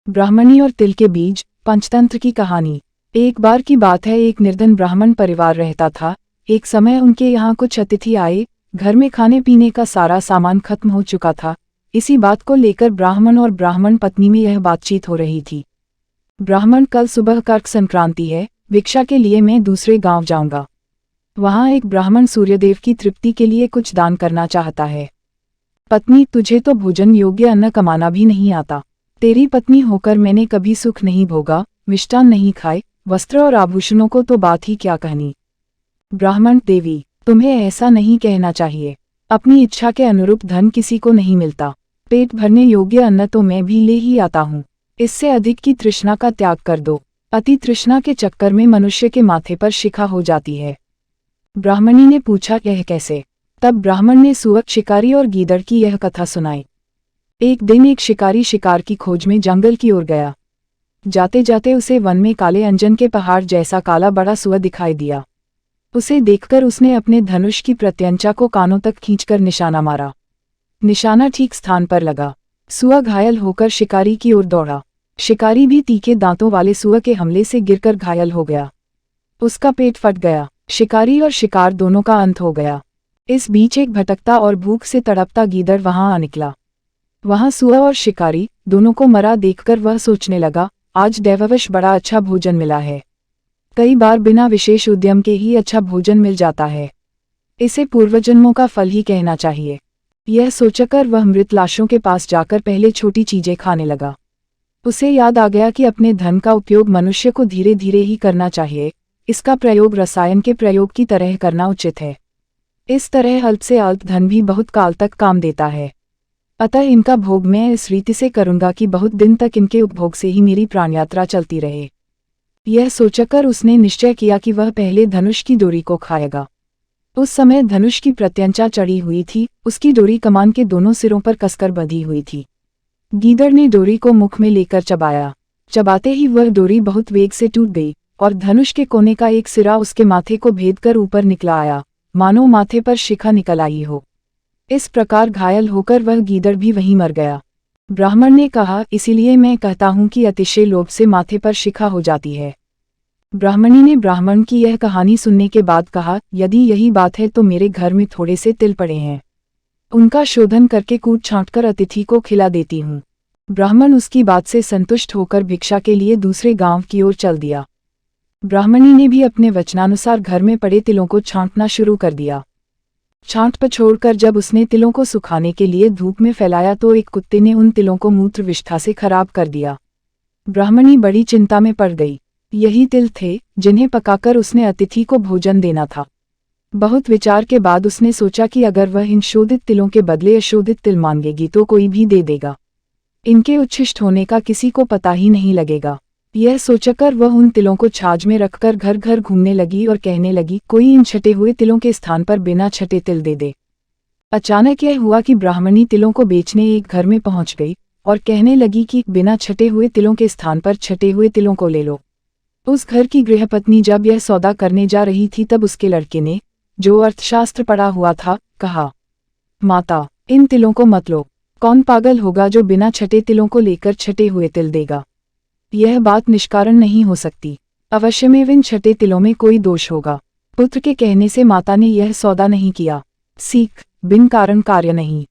ब्राह्मणी और तिल के बीज, पंचतंत्र की कहानी। एक बार की बात है, एक निर्धन ब्राह्मण परिवार रहता था। एक समय उनके यहाँ कुछ अतिथि आए। घर में खाने पीने का सारा सामान खत्म हो चुका था। इसी बात को लेकर ब्राह्मण और ब्राह्मण पत्नी में यह बातचीत हो रही थी। ब्राह्मण, कल सुबह कर्क संक्रांति है, भिक्षा के लिए मैं दूसरे गांव जाऊंगा। वहां एक ब्राह्मण सूर्यदेव की तृप्ति के लिए कुछ दान करना चाहता है। पत्नी, तुझे तो भोजन योग्य अन्न कमाना भी नहीं आता। तेरी पत्नी होकर मैंने कभी सुख नहीं भोगा, मिष्टान नहीं खाए, वस्त्र और आभूषणों को तो बात ही क्या कहनी। ब्राह्मण, देवी, तुम्हें ऐसा नहीं कहना चाहिए। अपनी इच्छा के अनुरूप धन किसी को नहीं मिलता। पेट भरने योग्य अन्न तो मैं भी ले ही आता हूँ। इससे अधिक की तृष्णा का त्याग कर दो। अति तृष्णा के चक्कर में मनुष्य के माथे पर शिखा हो जाती है। ब्राह्मणी ने पूछा, यह कैसे? तब ब्राह्मण ने सुअर, शिकारी और गीदड़ की यह कथा सुनाई। एक दिन एक शिकारी शिकार की खोज में जंगल की ओर गया। जाते जाते उसे वन में काले अंजन के पहाड़ जैसा काला बड़ा सुअर दिखाई दिया। उसे देखकर उसने अपने धनुष की प्रत्यंचा को कानों तक खींचकर निशाना मारा। निशाना ठीक स्थान पर लगा। सुअर घायल होकर शिकारी की ओर दौड़ा। शिकारी भी तीखे दांतों वाले सुअर के हमले से गिरकर घायल हो गया। उसका पेट फट गया। शिकारी और शिकार दोनों का अंत हो गया। इस बीच एक भटकता और भूख से तड़पता गीदड़ वहां आ निकला। वहां सुअर और शिकारी दोनों को मरा देखकर वह सोचने लगा, आज दैववश बड़ा अच्छा भोजन मिला है। कई बार बिना विशेष उद्यम के ही अच्छा भोजन मिल जाता है। इसे पूर्वजन्मों का फल ही कहना चाहिए। यह सोचकर वह मृत लाशों के पास जाकर पहले छोटी चीजें खाने लगा। उसे याद आ गया कि अपने धन का उपयोग मनुष्य को धीरे धीरे ही करना चाहिए। इसका प्रयोग रसायन के प्रयोग की तरह करना उचित है। इस तरह अल्प से अल्प धन भी बहुत काल तक काम देता है। अतः इनका भोग मैं इस रीति से करूंगा कि बहुत दिन तक इनके उपभोग से ही मेरी प्राणयात्रा चलती रहे। यह सोचकर उसने निश्चय किया कि वह पहले धनुष की डोरी को खाएगा। उस समय धनुष की प्रत्यंचा चढ़ी हुई थी। उसकी डोरी कमान के दोनों सिरों पर कसकर बंधी हुई थी। गीदड़ ने डोरी को मुख में लेकर चबाया। चबाते ही वह डोरी बहुत वेग से टूट गई और धनुष के कोने का एक सिरा उसके माथे को भेदकर ऊपर निकला आया, मानो माथे पर शिखा निकल आई हो। इस प्रकार घायल होकर वह गीदड़ भी वहीं मर गया। ब्राह्मण ने कहा, इसीलिए मैं कहता हूं कि अतिशय लोभ से माथे पर शिखा हो जाती है। ब्राह्मणी ने ब्राह्मण की यह कहानी सुनने के बाद कहा, यदि यही बात है तो मेरे घर में थोड़े से तिल पड़े हैं। उनका शोधन करके कूट छांटकर अतिथि को खिला देती हूँ। ब्राह्मण उसकी बात से संतुष्ट होकर भिक्षा के लिए दूसरे गांव की ओर चल दिया। ब्राह्मणी ने भी अपने वचनानुसार घर में पड़े तिलों को छांटना शुरू कर दिया। छांट पछोड़कर जब उसने तिलों को सुखाने के लिए धूप में फैलाया तो एक कुत्ते ने उन तिलों को मूत्र विष्ठा से खराब कर दिया। ब्राह्मणी बड़ी चिंता में पड़ गई। यही तिल थे जिन्हें पकाकर उसने अतिथि को भोजन देना था। बहुत विचार के बाद उसने सोचा कि अगर वह इन शोधित तिलों के बदले अशोधित तिल मांगेगी तो कोई भी दे देगा। इनके उच्छिष्ट होने का किसी को पता ही नहीं लगेगा। यह सोचकर वह उन तिलों को छाछ में रखकर घर घर घूमने लगी और कहने लगी, कोई इन छटे हुए तिलों के स्थान पर बिना छटे तिल दे दे। अचानक यह हुआ कि ब्राह्मणी तिलों को बेचने एक घर में पहुंच गई और कहने लगी कि बिना छटे हुए तिलों के स्थान पर छटे हुए तिलों को ले लो। उस घर की गृहपत्नी जब यह सौदा करने जा रही थी तब उसके लड़के ने, जो अर्थशास्त्र पढ़ा हुआ था, कहा, माता, इन तिलों को मत लो। कौन पागल होगा जो बिना छटे तिलों को लेकर छटे हुए तिल देगा? यह बात निष्कारण नहीं हो सकती। अवश्य में इन छटे तिलों में कोई दोष होगा। पुत्र के कहने से माता ने यह सौदा नहीं किया। सीख, बिन कारण कार्य नहीं।